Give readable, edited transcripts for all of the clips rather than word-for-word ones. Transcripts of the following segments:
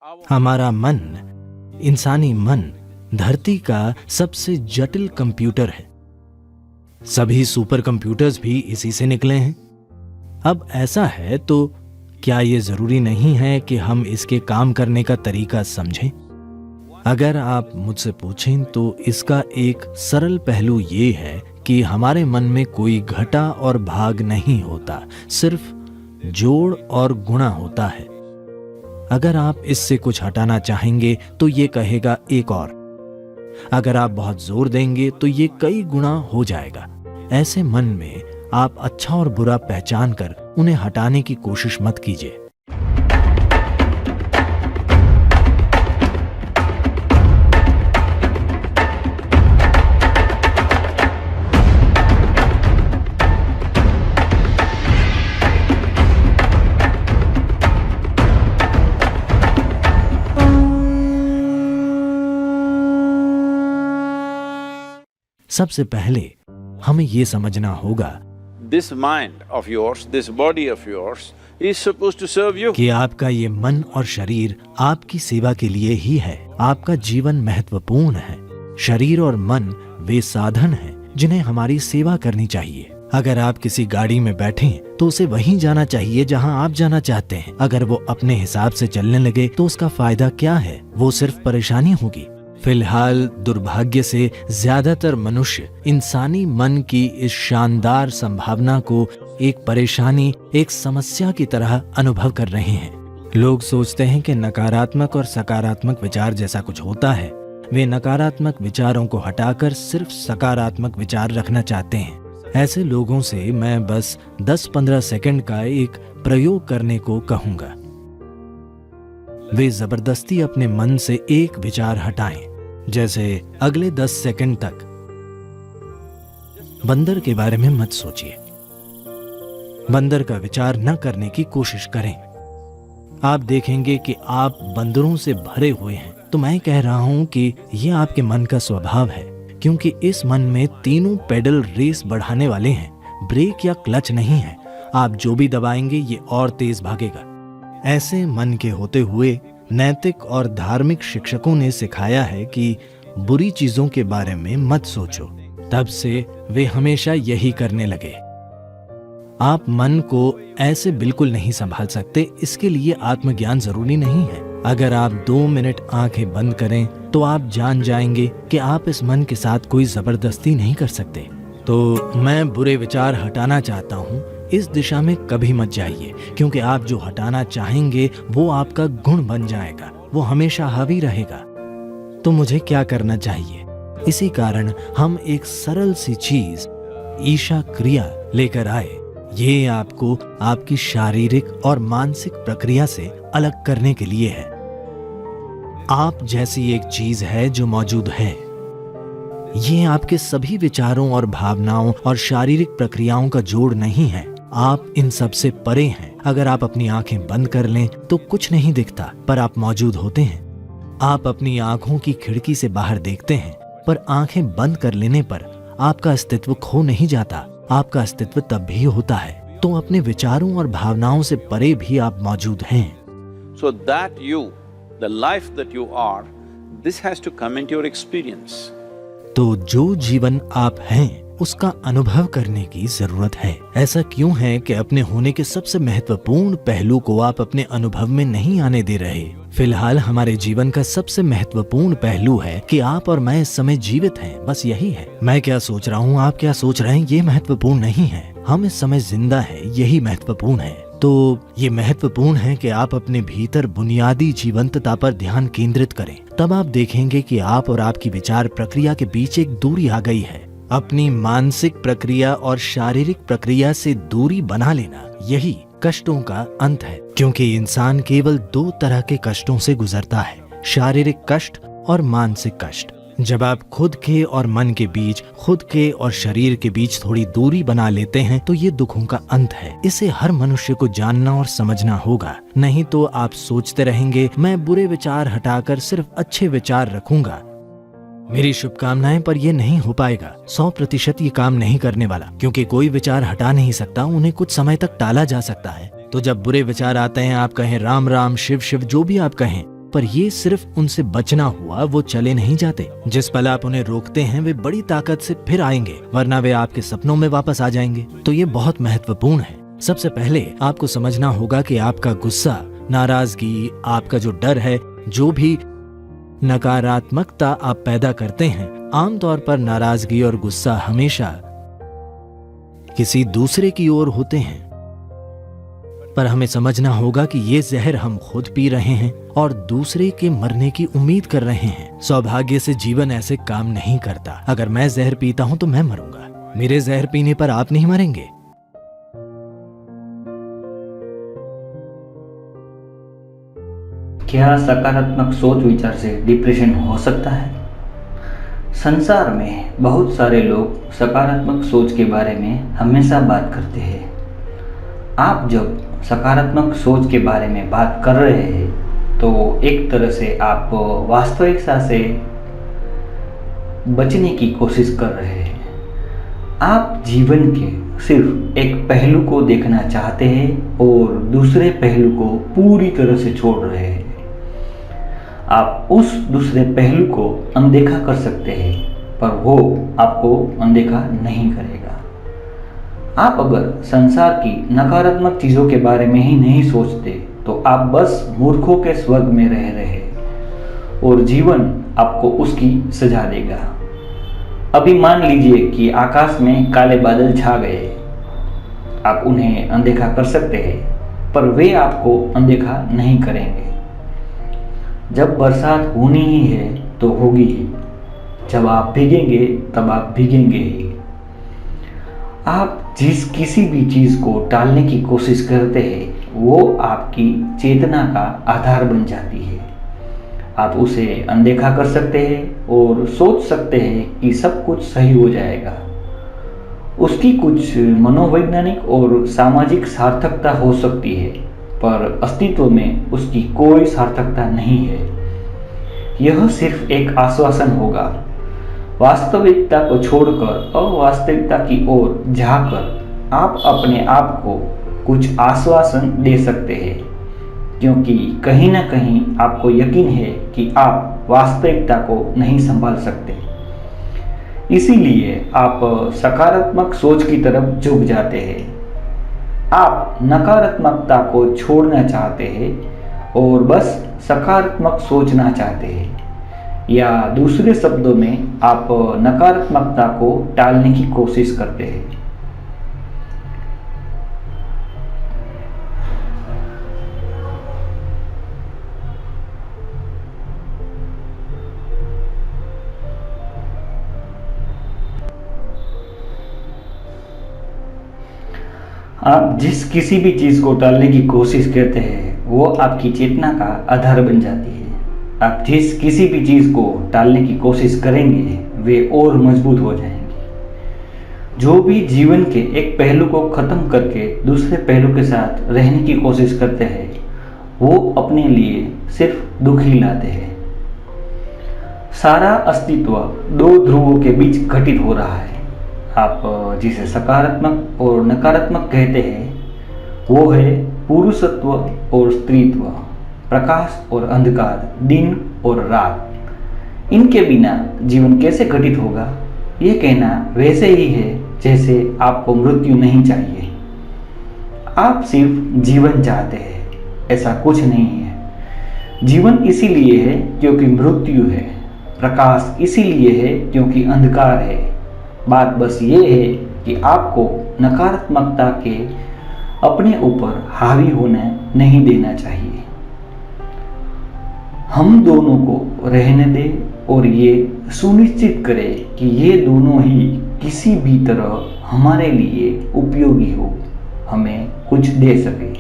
हमारा मन, इंसानी मन, धरती का सबसे जटिल कंप्यूटर है। सभी सुपर कंप्यूटर्स भी इसी से निकले हैं। अब ऐसा है तो क्या ये जरूरी नहीं है कि हम इसके काम करने का तरीका समझें? अगर आप मुझसे पूछें तो इसका एक सरल पहलू ये है कि हमारे मन में कोई घटा और भाग नहीं होता, सिर्फ जोड़ और गुणा होता है। अगर आप इससे कुछ हटाना चाहेंगे तो ये कहेगा एक और। अगर आप बहुत जोर देंगे तो ये कई गुना हो जाएगा। ऐसे मन में आप अच्छा और बुरा पहचान कर उन्हें हटाने की कोशिश मत कीजिए। सबसे पहले हमें यह समझना होगा This mind of yours, this body of yours is supposed to serve you. कि आपका ये मन और शरीर आपकी सेवा के लिए ही है। आपका जीवन महत्वपूर्ण है। शरीर और मन वे साधन हैं जिन्हें हमारी सेवा करनी चाहिए। अगर आप किसी गाड़ी में बैठे तो उसे वहीं जाना चाहिए जहां आप जाना चाहते हैं। अगर वो अपने हिसाब से चलने लगे तो उसका फायदा क्या है? वो सिर्फ परेशानी होगी। फिलहाल दुर्भाग्य से ज्यादातर मनुष्य इंसानी मन की इस शानदार संभावना को एक परेशानी, एक समस्या की तरह अनुभव कर रहे हैं। लोग सोचते हैं कि नकारात्मक और सकारात्मक विचार जैसा कुछ होता है। वे नकारात्मक विचारों को हटाकर सिर्फ सकारात्मक विचार रखना चाहते हैं। ऐसे लोगों से मैं बस 10-15 सेकंड का एक प्रयोग करने को कहूंगा। वे जबरदस्ती अपने मन से एक विचार हटाएं, जैसे अगले 10 सेकंड तक बंदर के बारे में मत सोचिए। बंदर का विचार न करने की कोशिश करें। आप देखेंगे कि आप बंदरों से भरे हुए हैं। तो मैं कह रहा हूं कि यह आपके मन का स्वभाव है, क्योंकि इस मन में तीनों पेडल रेस बढ़ाने वाले हैं। ब्रेक या क्लच नहीं है। आप जो भी दबाएंगे ये और तेज भागेगा। ऐसे मन के होते हुए नैतिक और धार्मिक शिक्षकों ने सिखाया है कि बुरी चीजों के बारे में मत सोचो। तब से वे हमेशा यही करने लगे। आप मन को ऐसे बिल्कुल नहीं संभाल सकते। इसके लिए आत्मज्ञान जरूरी नहीं है। अगर आप 2 मिनट आंखें बंद करें तो आप जान जाएंगे कि आप इस मन के साथ कोई जबरदस्ती नहीं कर सकते। तो मैं बुरे विचार हटाना चाहता हूं, इस दिशा में कभी मत जाइए, क्योंकि आप जो हटाना चाहेंगे वो आपका गुण बन जाएगा। वो हमेशा हावी रहेगा। तो मुझे क्या करना चाहिए? इसी कारण हम एक सरल सी चीज, ईशा क्रिया लेकर आए। ये आपको आपकी शारीरिक और मानसिक प्रक्रिया से अलग करने के लिए है। आप जैसी एक चीज है जो मौजूद है। ये आपके सभी विचारों और भावनाओं और शारीरिक प्रक्रियाओं का जोड़ नहीं है। आप इन सब से परे हैं। अगर आप अपनी आंखें बंद कर लें तो कुछ नहीं दिखता, पर आप मौजूद होते हैं। आप अपनी आंखों की खिड़की से बाहर देखते हैं, पर आंखें बंद कर लेने पर आपका अस्तित्व खो नहीं जाता। आपका अस्तित्व तब भी होता है। तो अपने विचारों और भावनाओं से परे भी आप मौजूद हैं। So that you, the life that you are, this has to come into your experience. तो जो जीवन आप हैं उसका अनुभव करने की जरूरत है। ऐसा क्यों है कि अपने होने के सबसे महत्वपूर्ण पहलू को आप अपने अनुभव में नहीं आने दे रहे? फिलहाल हमारे जीवन का सबसे महत्वपूर्ण पहलू है कि आप और मैं इस समय जीवित हैं। बस यही है। मैं क्या सोच रहा हूँ, आप क्या सोच रहे हैं, ये महत्वपूर्ण नहीं है। हम इस समय जिंदा हैं, यही महत्वपूर्ण है। तो ये महत्वपूर्ण है कि आप अपने भीतर बुनियादी जीवंतता पर ध्यान केंद्रित करें। तब आप देखेंगे कि आप और आपकी विचार प्रक्रिया के बीच एक दूरी आ गई है। अपनी मानसिक प्रक्रिया और शारीरिक प्रक्रिया से दूरी बना लेना, यही कष्टों का अंत है। क्योंकि इंसान केवल 2 तरह के कष्टों से गुजरता है, शारीरिक कष्ट और मानसिक कष्ट। जब आप खुद के और मन के बीच, खुद के और शरीर के बीच थोड़ी दूरी बना लेते हैं तो ये दुखों का अंत है। इसे हर मनुष्य को जानना और समझना होगा। नहीं तो आप सोचते रहेंगे, मैं बुरे विचार हटाकर सिर्फ अच्छे विचार रखूंगा। मेरी शुभकामनाएं, पर यह नहीं हो पाएगा। 100% ये काम नहीं करने वाला, क्योंकि कोई विचार हटा नहीं सकता। उन्हें कुछ समय तक टाला जा सकता है। तो जब बुरे विचार आते हैं, आप कहें राम राम, शिव शिव, जो भी आप कहें, पर ये सिर्फ उनसे बचना हुआ, वो चले नहीं जाते। जिस पल आप उन्हें रोकते हैं वे बड़ी ताकत से फिर आएंगे, वरना वे आपके सपनों में वापस आ जाएंगे। तो ये बहुत महत्वपूर्ण है। सबसे पहले आपको समझना होगा कि आपका गुस्सा, नाराजगी, आपका जो डर है, जो भी नकारात्मकता आप पैदा करते हैं, आमतौर पर नाराजगी और गुस्सा हमेशा किसी दूसरे की ओर होते हैं। पर हमें समझना होगा कि ये जहर हम खुद पी रहे हैं और दूसरे के मरने की उम्मीद कर रहे हैं। सौभाग्य से जीवन ऐसे काम नहीं करता। अगर मैं जहर पीता हूं तो मैं मरूंगा, मेरे जहर पीने पर आप नहीं मरेंगे। क्या सकारात्मक सोच विचार से डिप्रेशन हो सकता है? संसार में बहुत सारे लोग सकारात्मक सोच के बारे में हमेशा बात करते हैं। आप जब सकारात्मक सोच के बारे में बात कर रहे हैं तो एक तरह से आप वास्तविकता से बचने की कोशिश कर रहे हैं। आप जीवन के सिर्फ एक पहलू को देखना चाहते हैं और दूसरे पहलू को पूरी तरह से छोड़ रहे हैं। आप उस दूसरे पहलू को अनदेखा कर सकते हैं, पर वो आपको अनदेखा नहीं करेगा। आप अगर संसार की नकारात्मक चीज़ों के बारे में ही नहीं सोचते तो आप बस मूर्खों के स्वर्ग में रह रहे हैं और जीवन आपको उसकी सजा देगा। अभी मान लीजिए कि आकाश में काले बादल छा गए। आप उन्हें अनदेखा कर सकते हैं, पर वे आपको अनदेखा नहीं करेंगे। जब बरसात होनी ही है तो होगी ही। जब आप भीगेंगे तब आप भीगेंगे ही। आप जिस किसी भी चीज़ को टालने की कोशिश करते हैं वो आपकी चेतना का आधार बन जाती है। आप उसे अनदेखा कर सकते हैं और सोच सकते हैं कि सब कुछ सही हो जाएगा। उसकी कुछ मनोवैज्ञानिक और सामाजिक सार्थकता हो सकती है, पर अस्तित्व में उसकी कोई सार्थकता नहीं है। यह सिर्फ एक आश्वासन होगा। वास्तविकता को छोड़कर अवास्तविकता की ओर झांककर आप अपने आप को कुछ आश्वासन दे सकते हैं, क्योंकि कहीं ना कहीं आपको यकीन है कि आप वास्तविकता को नहीं संभाल सकते। इसीलिए आप सकारात्मक सोच की तरफ झुक जाते हैं। आप नकारात्मकता को छोड़ना चाहते हैं और बस सकारात्मक सोचना चाहते हैं, या दूसरे शब्दों में आप नकारात्मकता को टालने की कोशिश करते हैं। आप जिस किसी भी चीज़ को टालने की कोशिश करते हैं वो आपकी चेतना का आधार बन जाती है। आप जिस किसी भी चीज़ को टालने की कोशिश करेंगे वे और मजबूत हो जाएंगे। जो भी जीवन के एक पहलू को ख़त्म करके दूसरे पहलू के साथ रहने की कोशिश करते हैं वो अपने लिए सिर्फ दुख ही लाते हैं। सारा अस्तित्व दो ध्रुवों के बीच घटित हो रहा है। आप जिसे सकारात्मक और नकारात्मक कहते हैं वो है पुरुषत्व और स्त्रीत्व, प्रकाश और अंधकार, दिन और रात। इनके बिना जीवन कैसे घटित होगा? ये कहना वैसे ही है जैसे आपको मृत्यु नहीं चाहिए। आप सिर्फ जीवन चाहते हैं, ऐसा कुछ नहीं है। जीवन इसीलिए है क्योंकि मृत्यु है, प्रकाश इसीलिए है क्योंकि अंधकार है। बात बस ये है कि आपको नकारात्मकता के अपने ऊपर हावी होने नहीं देना चाहिए। हम दोनों को रहने दें और ये सुनिश्चित करें कि ये दोनों ही किसी भी तरह हमारे लिए उपयोगी हो, हमें कुछ दे सके।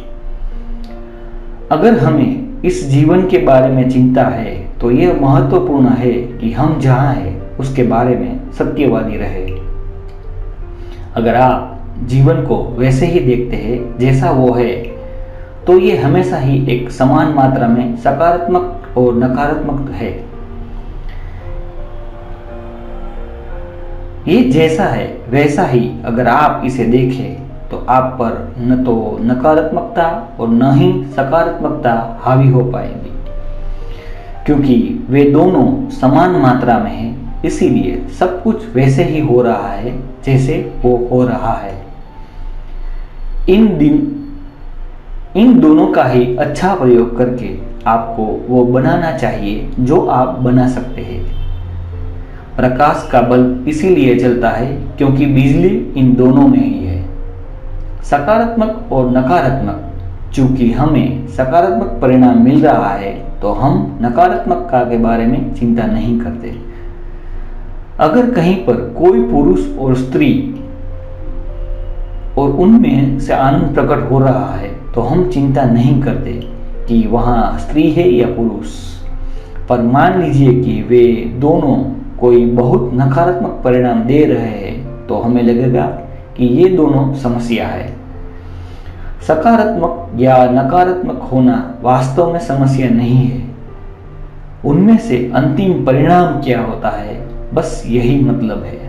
अगर हमें इस जीवन के बारे में चिंता है तो यह महत्वपूर्ण है कि हम जहाँ हैं उसके बारे में सत्यवादी रहे। अगर आप जीवन को वैसे ही देखते हैं जैसा वो है तो ये हमेशा ही एक समान मात्रा में सकारात्मक और नकारात्मक है। ये जैसा है वैसा ही अगर आप इसे देखें तो आप पर न तो नकारात्मकता और न ही सकारात्मकता हावी हो पाएगी। क्योंकि वे दोनों समान मात्रा में हैं, इसीलिए सब कुछ वैसे ही हो रहा है जैसे वो हो रहा है। इन दोनों का ही अच्छा प्रयोग करके आपको वो बनाना चाहिए जो आप बना सकते हैं। प्रकाश का बल्ब इसीलिए जलता है क्योंकि बिजली इन दोनों में ही है, सकारात्मक और नकारात्मक। चूंकि हमें सकारात्मक परिणाम मिल रहा है तो हम नकारात्मकता के बारे में चिंता नहीं करते। अगर कहीं पर कोई पुरुष और स्त्री और उनमें से आनंद प्रकट हो रहा है तो हम चिंता नहीं करते कि वहाँ स्त्री है या पुरुष। पर मान लीजिए कि वे दोनों कोई बहुत नकारात्मक परिणाम दे रहे हैं तो हमें लगेगा कि ये दोनों समस्या है। सकारात्मक या नकारात्मक होना वास्तव में समस्या नहीं है, उनमें से अंतिम परिणाम क्या होता है, बस यही मतलब है।